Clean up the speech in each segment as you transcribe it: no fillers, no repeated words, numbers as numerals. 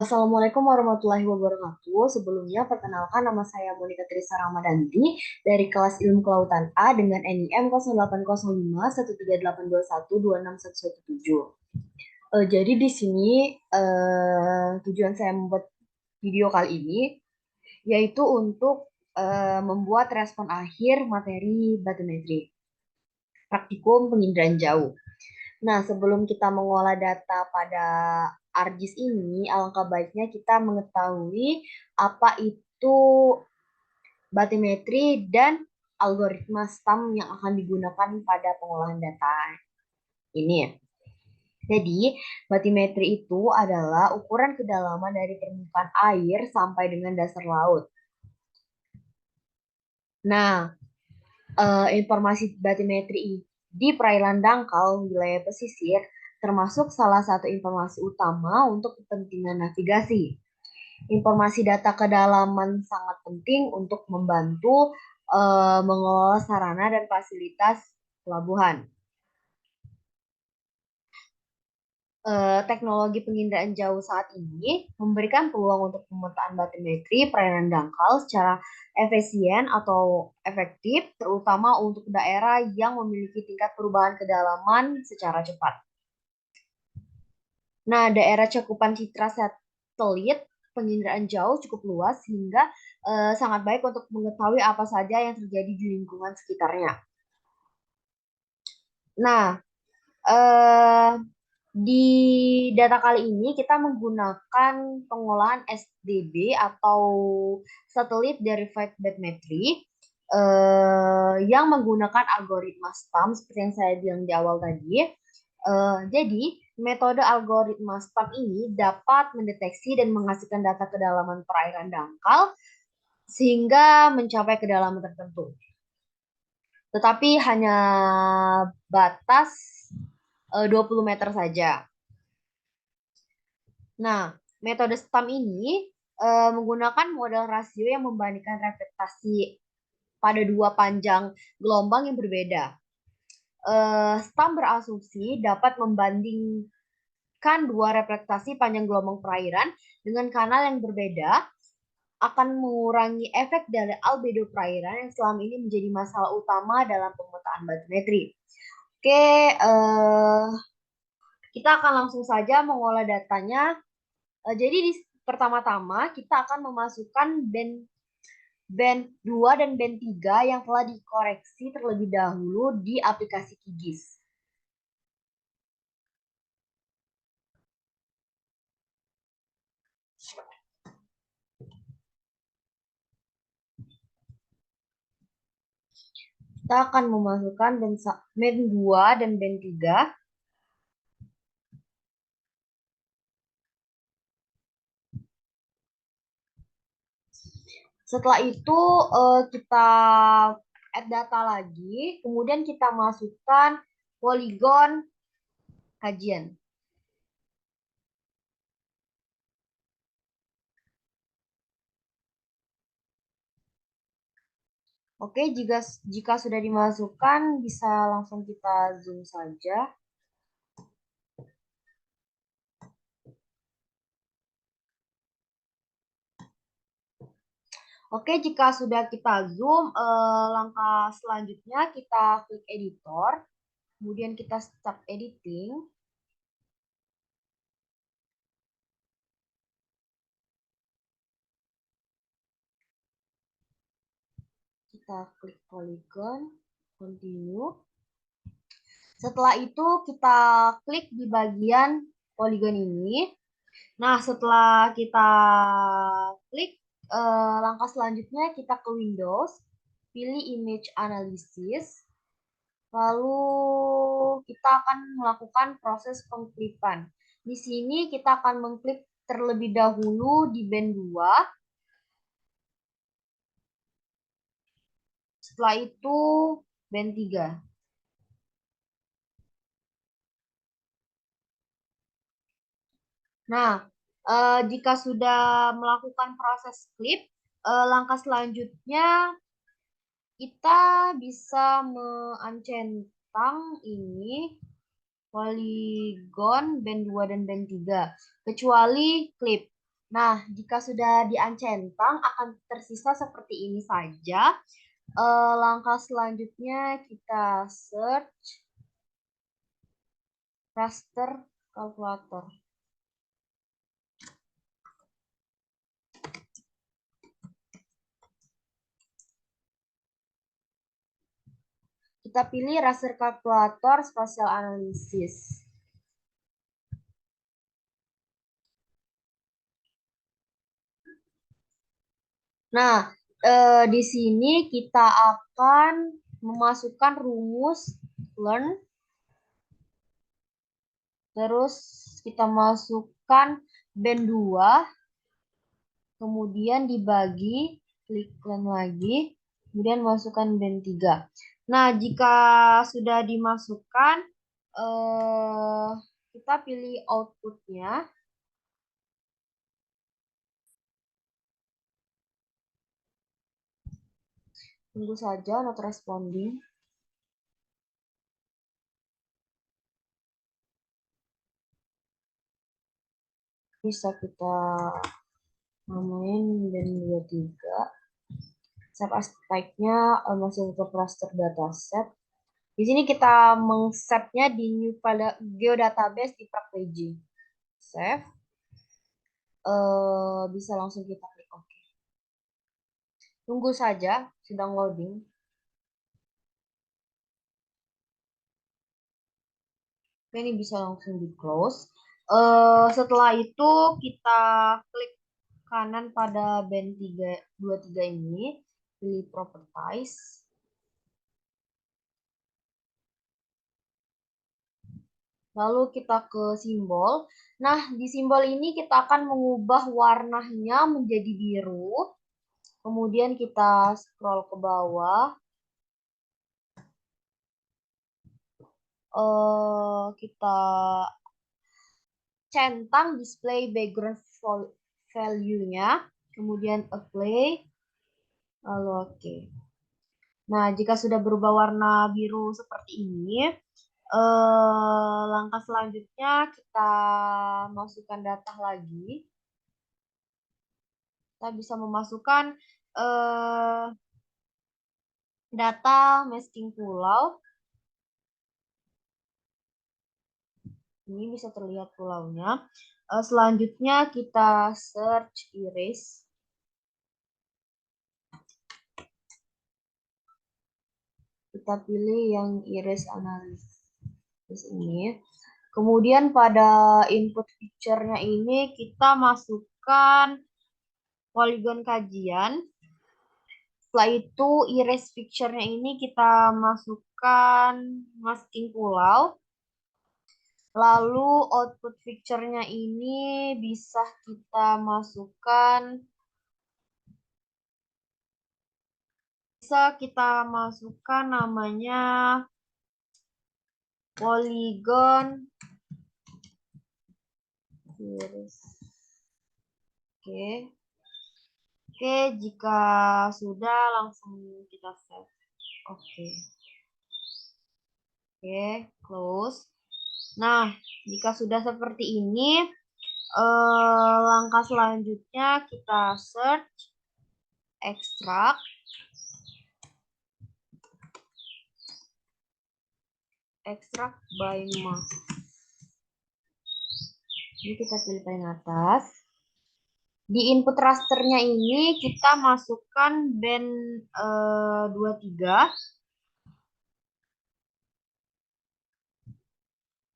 Assalamualaikum warahmatullahi wabarakatuh. Sebelumnya, perkenalkan nama saya Monika Trisa Ramadanti dari kelas Ilmu Kelautan A dengan NIM 0805 1381 261 Jadi di sini tujuan saya membuat video kali ini yaitu untuk membuat respon akhir materi batimetri, praktikum penginderaan jauh. Nah, sebelum kita mengolah data pada ArcGIS ini, alangkah baiknya kita mengetahui apa itu batimetri dan algoritma STAM yang akan digunakan pada pengolahan data ini. Jadi, batimetri itu adalah ukuran kedalaman dari permukaan air sampai dengan dasar laut. Nah, informasi batimetri di perairan dangkal wilayah pesisir termasuk salah satu informasi utama untuk kepentingan navigasi. Informasi data kedalaman sangat penting untuk membantu mengelola sarana dan fasilitas pelabuhan. Teknologi penginderaan jauh saat ini memberikan peluang untuk pemetaan batimetri perairan dangkal secara efisien atau efektif, terutama untuk daerah yang memiliki tingkat perubahan kedalaman secara cepat. Nah, daerah cakupan citra satelit penginderaan jauh cukup luas sehingga sangat baik untuk mengetahui apa saja yang terjadi di lingkungan sekitarnya. Nah, eh, di data kali ini kita menggunakan pengolahan SDB atau Satellite Derived Bathymetry yang menggunakan algoritma STAM seperti yang saya bilang di awal tadi. Jadi, metode algoritma STAM ini dapat mendeteksi dan menghasilkan data kedalaman perairan dangkal sehingga mencapai kedalaman tertentu. Tetapi hanya batas 20 meter saja. Nah, metode STAM ini menggunakan model rasio yang membandingkan reflektasi pada dua panjang gelombang yang berbeda. STAM berasumsi dapat membandingkan dua reflektasi panjang gelombang perairan dengan kanal yang berbeda akan mengurangi efek dari albedo perairan yang selama ini menjadi masalah utama dalam pemetaan batimetri. Oke, kita akan langsung saja mengolah datanya. Jadi pertama-tama kita akan memasukkan band 2 dan band 3 yang telah dikoreksi terlebih dahulu di aplikasi QGIS. Kita akan memasukkan band 2 dan band 3. Setelah itu kita add data lagi, kemudian kita masukkan poligon kajian. Oke, jika sudah dimasukkan bisa langsung kita zoom saja. Oke, jika sudah kita zoom, langkah selanjutnya kita klik editor, kemudian kita start editing. Kita klik polygon, continue. Setelah itu kita klik di bagian polygon ini. Nah, setelah kita klik, langkah selanjutnya kita ke Windows, pilih Image Analysis, lalu kita akan melakukan proses pengklipan. Di sini kita akan mengklik terlebih dahulu di band 2. Setelah itu band 3. Nah, jika sudah melakukan proses klip, langkah selanjutnya kita bisa mencentang ini poligon band 2 dan band 3, kecuali klip. Nah, jika sudah di-uncentang akan tersisa seperti ini saja. Langkah selanjutnya kita search raster kalkulator. Kita pilih raster kalkulator spatial analysis. Nah, di sini kita akan memasukkan rumus learn. Terus kita masukkan band 2. Kemudian dibagi, klik learn lagi. Kemudian masukkan band 3. Nah, jika sudah dimasukkan, kita pilih outputnya. Tunggu saja not responding. Bisa kita namain band 23. Save as type-nya masih tetap raster dataset. Di sini kita meng-save-nya di new file geodatabase di PragPG. Save. Bisa langsung kita klik OK. Tunggu saja, sedang loading. Oke, ini bisa langsung di close. Setelah itu kita klik kanan pada band 23 ini, pilih properties. Lalu kita ke simbol. Nah, di simbol ini kita akan mengubah warnanya menjadi biru. Kemudian kita scroll ke bawah. Kita centang display background value-nya. Kemudian apply. Lalu oke. Nah, jika sudah berubah warna biru seperti ini, langkah selanjutnya kita masukkan data lagi. Kita bisa memasukkan data masking pulau. Ini bisa terlihat pulaunya. Selanjutnya kita search iris. Kita pilih yang iris analysis ini. Kemudian pada input feature-nya ini kita masukkan poligon kajian. Setelah itu iris feature-nya ini kita masukkan masking pulau. Lalu output feature-nya ini bisa kita masukkan namanya poligon iris. Oke, jika sudah langsung kita save. Oke, close. Nah, jika sudah seperti ini, langkah selanjutnya kita search, extract by mask. Ini kita pilih paling atas. Di input rasternya ini kita masukkan band 23.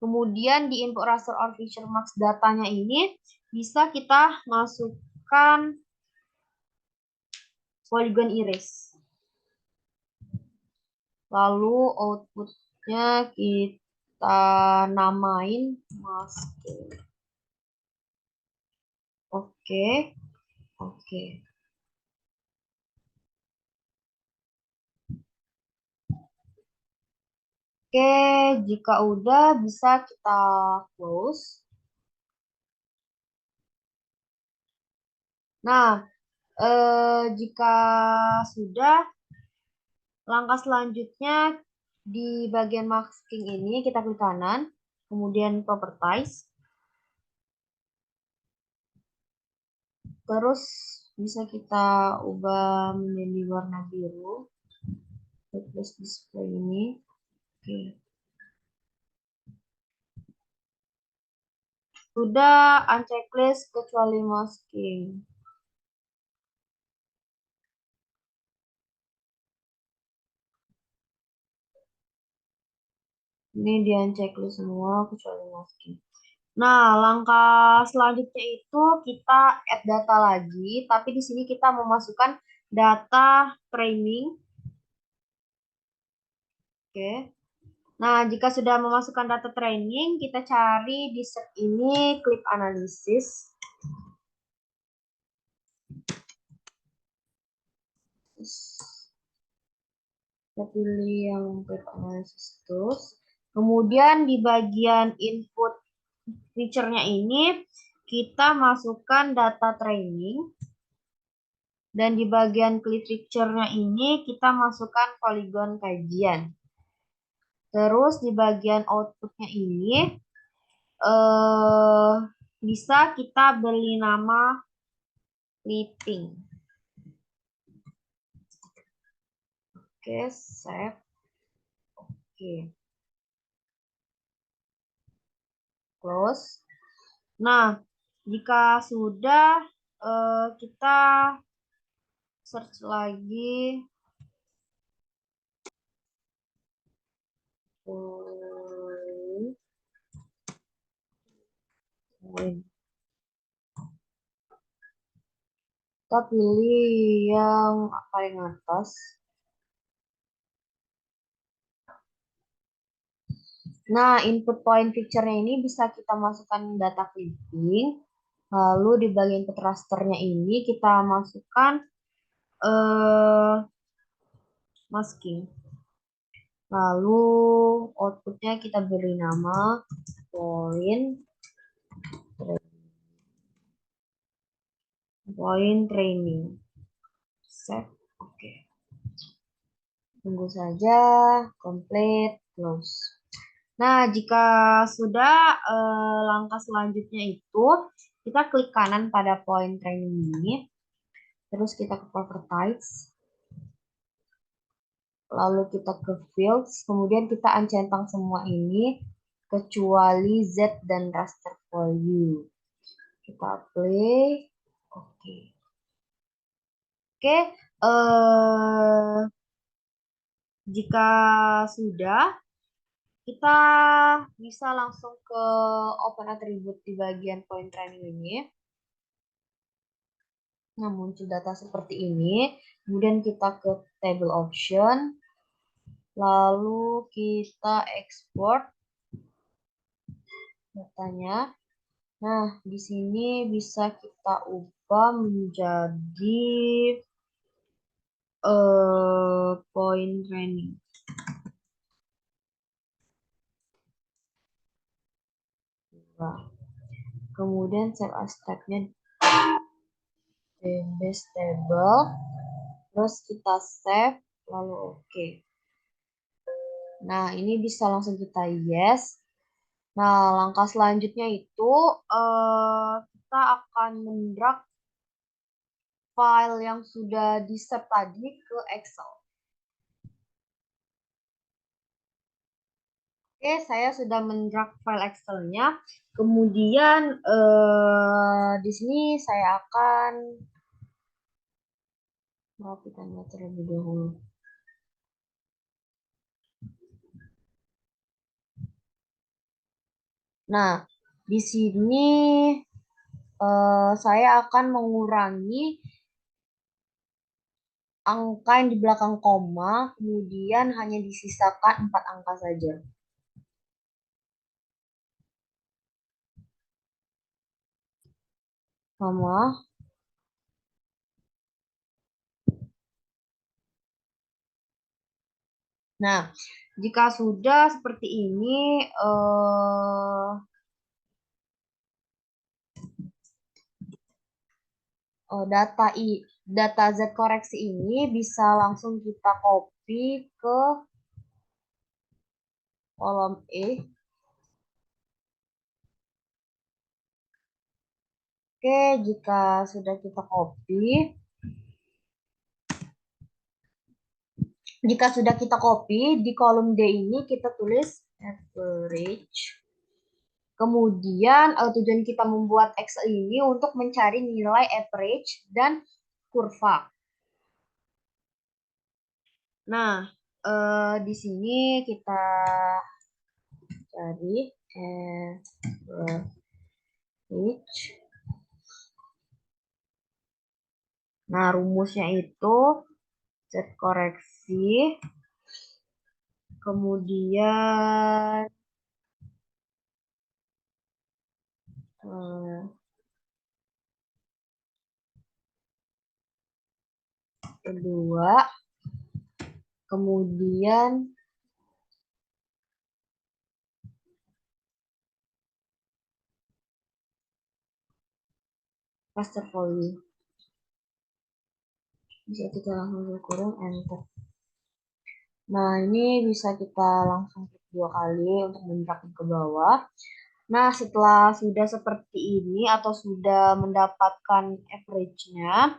Kemudian di input raster or feature max datanya ini bisa kita masukkan poligon iris. Lalu outputnya kita namain masking. Oke. Oke, jika udah bisa kita close. Nah, jika sudah, langkah selanjutnya di bagian masking ini kita klik kanan, kemudian properties. Terus bisa kita ubah menjadi warna biru. Terus display ini. Oke. Sudah unchecklist kecuali masking. Ini di unchecklist semua kecuali masking. Nah, langkah selanjutnya itu kita add data lagi, tapi di sini kita memasukkan data training. Oke. Nah, jika sudah memasukkan data training, kita cari di set ini clip analysis. Kita pilih yang clip analysis terus. Kemudian di bagian input feature-nya ini, kita masukkan data training. Dan di bagian clip feature-nya ini, kita masukkan poligon kajian. Terus di bagian output-nya ini, bisa kita beri nama clipping. Oke, save. Oke. Close. Nah, jika sudah, kita search lagi. Kita pilih yang paling atas. Nah, input point picture-nya ini bisa kita masukkan data clipping. Lalu di bagian input rasternya ini kita masukkan masking. Lalu outputnya kita beri nama point training. Save. Oke. Tunggu saja, complete, close. Nah, jika sudah, langkah selanjutnya itu kita klik kanan pada point training ini. Terus kita ke properties. Lalu kita ke fields. Kemudian kita uncentang semua ini kecuali Z dan raster value. Kita play. Oke. Oke. Jika sudah, kita bisa langsung ke open attribute di bagian point training ini. Nah, muncul data seperti ini. Kemudian kita ke table option. Lalu kita export datanya. Nah, di sini bisa kita ubah menjadi point training. Nah, kemudian save as type-nya base table. Terus kita save, lalu oke. Nah, ini bisa langsung kita yes. Nah, langkah selanjutnya itu kita akan mendrag file yang sudah di-save tadi ke Excel. Oke, saya sudah mendrag file Excel-nya. Kemudian di sini saya akan merapikan terlebih dahulu. Nah, di sini saya akan mengurangi angka yang di belakang koma, kemudian hanya disisakan 4 angka saja. Koma. Nah, jika sudah seperti ini, data Z koreksi ini bisa langsung kita copy ke kolom E. Oke, jika sudah kita copy, di kolom D ini kita tulis average. Kemudian tujuan kita membuat Excel ini untuk mencari nilai average dan kurva. Nah, di sini kita cari average. Nah, rumusnya itu set koreksi, kemudian kedua, kemudian raster volume. Bisa kita langsung kurung enter. Nah, ini bisa kita langsung klik 2 kali untuk mendrag ke bawah. Nah, setelah sudah seperti ini atau sudah mendapatkan average-nya,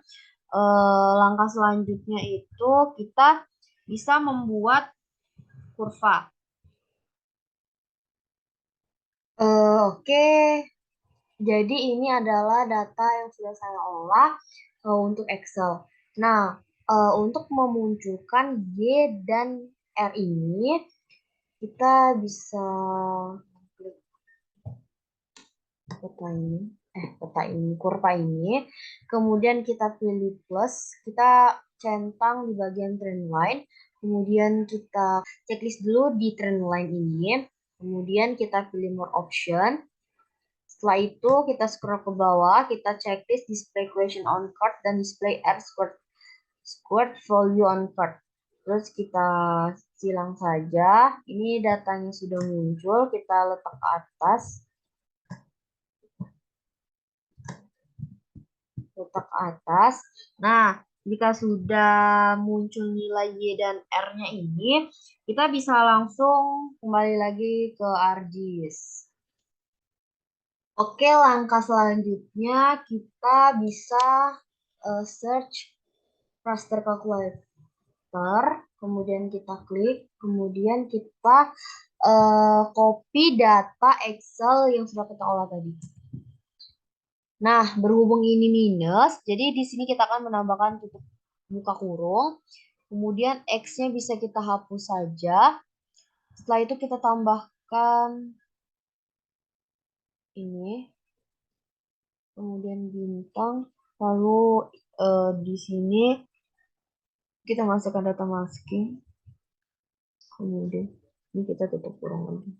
langkah selanjutnya itu kita bisa membuat kurva. Oke, jadi ini adalah data yang sudah saya olah untuk Excel. Nah, untuk memunculkan Y dan R ini, kita bisa klik kurva ini. Kemudian kita pilih plus, kita centang di bagian trend line. Kemudian kita checklist dulu di trend line ini. Kemudian kita pilih more option. Setelah itu kita scroll ke bawah, kita checklist display question on card dan display R squared value on card. Terus kita silang saja. Ini datanya sudah muncul, kita letak ke atas. Nah, jika sudah muncul nilai Y dan R-nya ini, kita bisa langsung kembali lagi ke ArcGIS. Oke, langkah selanjutnya kita bisa search raster calculator, kemudian kita klik, kemudian kita copy data Excel yang sudah kita olah tadi. Nah, berhubung ini minus, jadi di sini kita akan menambahkan tutup buka kurung. Kemudian X-nya bisa kita hapus saja. Setelah itu kita tambahkan ini. Kemudian bintang. Lalu di sini kita masukkan data masking. Kemudian ini kita tutup kurung lagi.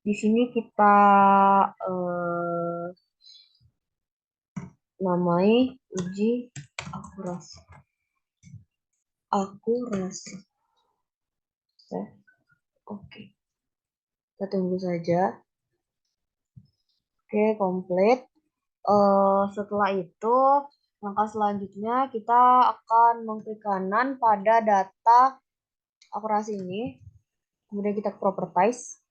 Di sini kita namai uji akurasi. Oke. Kita tunggu saja. Oke, komplit. Setelah itu, langkah selanjutnya kita akan mengklik kanan pada data akurasi ini. Kemudian kita ke properties.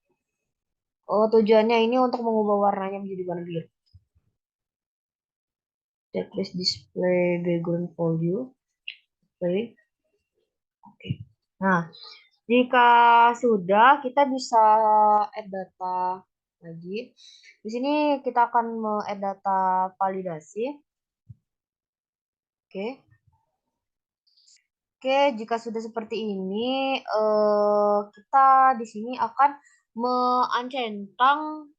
Tujuannya ini untuk mengubah warnanya menjadi warna biru. Checklist display background value. Oke. Nah, jika sudah, kita bisa add data lagi. Di sini kita akan add data validasi. Oke. Oke, jika sudah seperti ini, kita di sini akan mencentang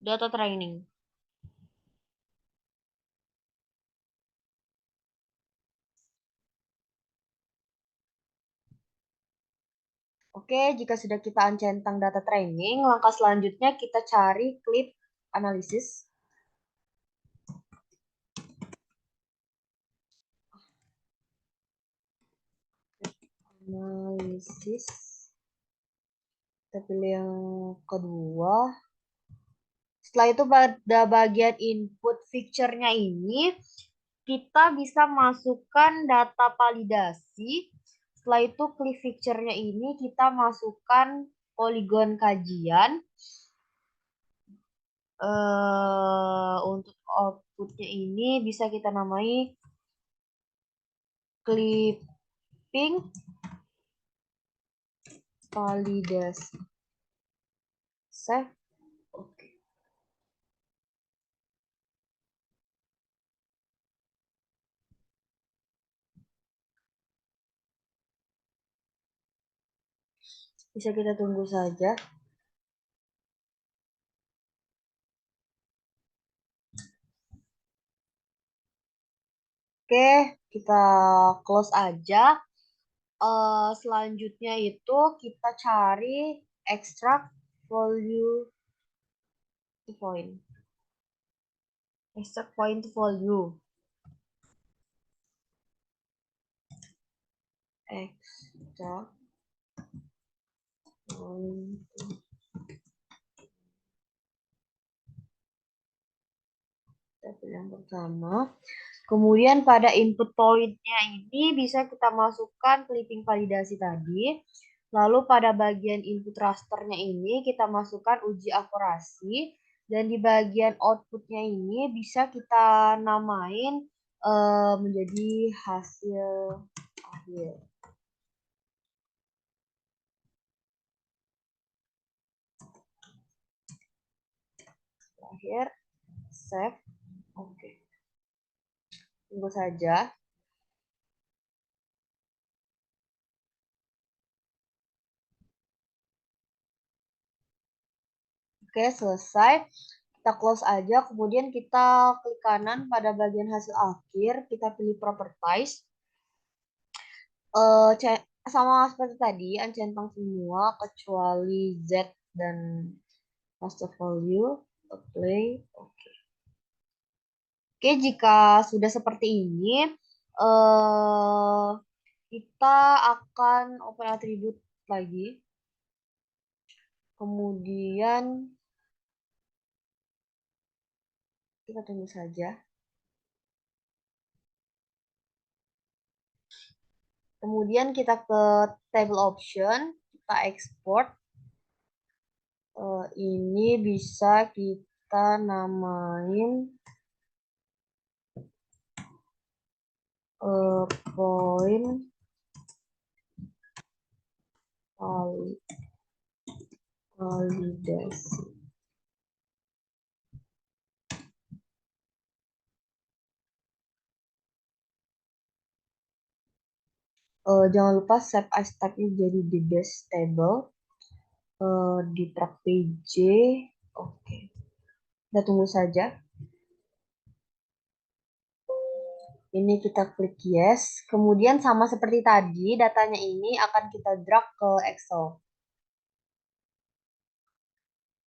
data training. Oke, jika sudah kita centang data training, langkah selanjutnya kita cari clip analisis. Kita pilih yang kedua. Setelah itu pada bagian input picture-nya ini, kita bisa masukkan data validasi. Setelah itu klik picture-nya ini, kita masukkan poligon kajian. Untuk outputnya ini bisa kita namai clipping validasi. Save. Oke. Bisa kita tunggu saja. Oke, kita close aja. Selanjutnya itu kita cari extract value to point. Extract point to value. Extract point. Kita pilih yang pertama. Kemudian pada input point-nya ini bisa kita masukkan clipping validasi tadi. Lalu pada bagian input rasternya ini kita masukkan uji akurasi. Dan di bagian outputnya ini bisa kita namain menjadi hasil akhir. Akhir, save. Oke. Tunggu saja. Oke, selesai. Kita close aja, kemudian kita klik kanan pada bagian hasil akhir, kita pilih properties. Sama seperti tadi, uncentang semua kecuali Z dan master value, apply. Oke, jika sudah seperti ini, kita akan open attribute lagi. Kemudian kita tunggu saja. Kemudian kita ke table option, kita export. Ini bisa kita namain point validasi. Jangan lupa save as type-nya jadi the base table di track PJ. Oke. Kita tunggu saja. Ini kita klik yes. Kemudian sama seperti tadi, datanya ini akan kita drag ke Excel.